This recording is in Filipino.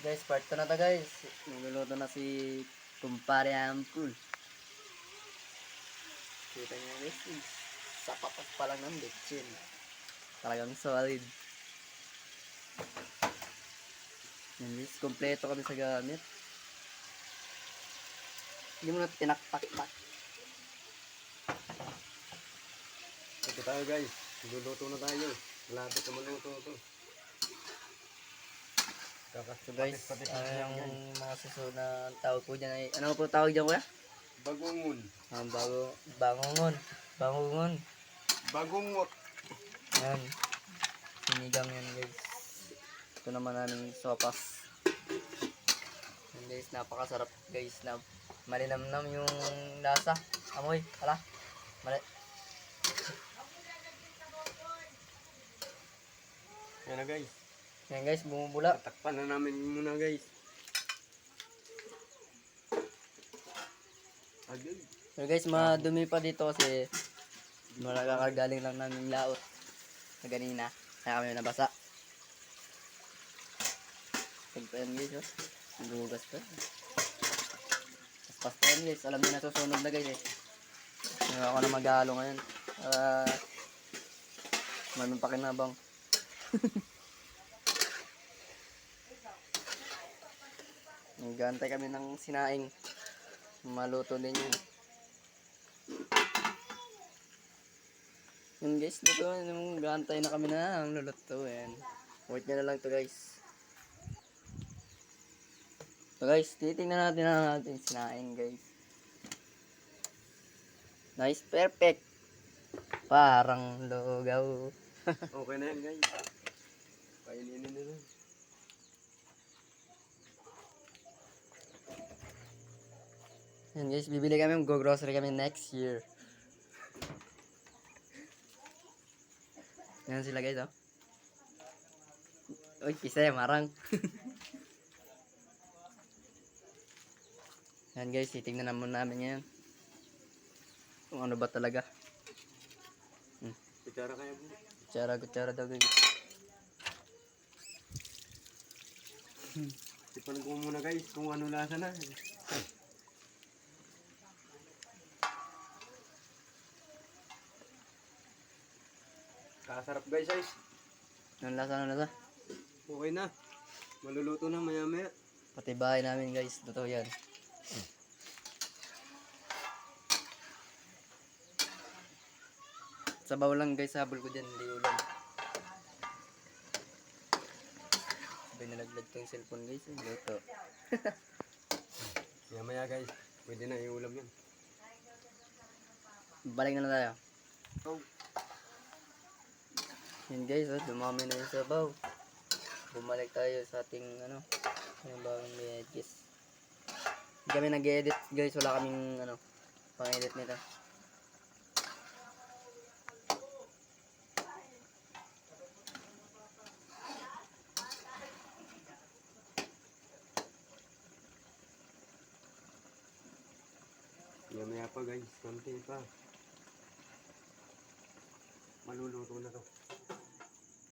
Guys, part 2 na to guys. Nagluluto na si Kumpare Ampul. Kita niyo guys, sapatos pa lang ng bitchin. Talagang solid. Yan guys, kompleto kami sa gamit. Hindi mo na tinaktak-tak. Ito tayo guys, luluto na tayo. Malapit na maluto ito. So guys, yung mga susunod na tawag po dyan ay, ano po tawag dyan kuya? Bagungon. Bangungon. Bagungot. Yan. Sinigang yan guys. Ito naman namin sopas. Yan guys, napakasarap guys. Malinamnam yung lasa. Amoy, ala. Yan na guys. Yan guys, bumubula. Tatakpan na namin muna guys. Agad. Pero guys, madumi pa dito kasi nakakagaling lang namin laot sa ganina. Kaya kami nabasa. Pagpa yan guys, oh. Nagugas pa. Pas pa yan guys. Alam niyo na susunog na guys eh. Ngayon ako na mag-halo ngayon. Para manong pakinabang. Nag-aantay kami ng sinaing. Maluto din yun. Yun guys, dito nag-aantay na kami na ang luluto. Yan. Wait nyo na lang to guys. So guys, titingnan natin ang ating sinaing guys. Nice, perfect. Parang lugaw. Okay na yan guys. Kainin na lang. Yan guys, bibili kami, go-grocery kami next year. Yan sila guys, oh. Uy, kisay, marang. Yan guys, titignan naman namin ngayon. Kung ano ba talaga. Kutsara kaya mo. Kutsara daw guys. Tipan ko muna guys kung ano lasa na. Kasarap guys guys. Anong lasa? Okay na. Maluluto na maya maya. Pati bahay namin guys, totoo yan. Sabaw lang guys, habol ko dyan, hindi ulam. Sabay nalaglag ko yung cellphone guys, luto. Maya maya guys. Pwede na iulam yan. Balik na tayo. Oh. Yan guys, oh, dumami na yung sabaw. Bumalik tayo sa ating ano bagong medjes. Hindi kami nag-edit guys, wala kaming pang-edit nito. Maya maya pa guys. Konti pa. Maluluto na to.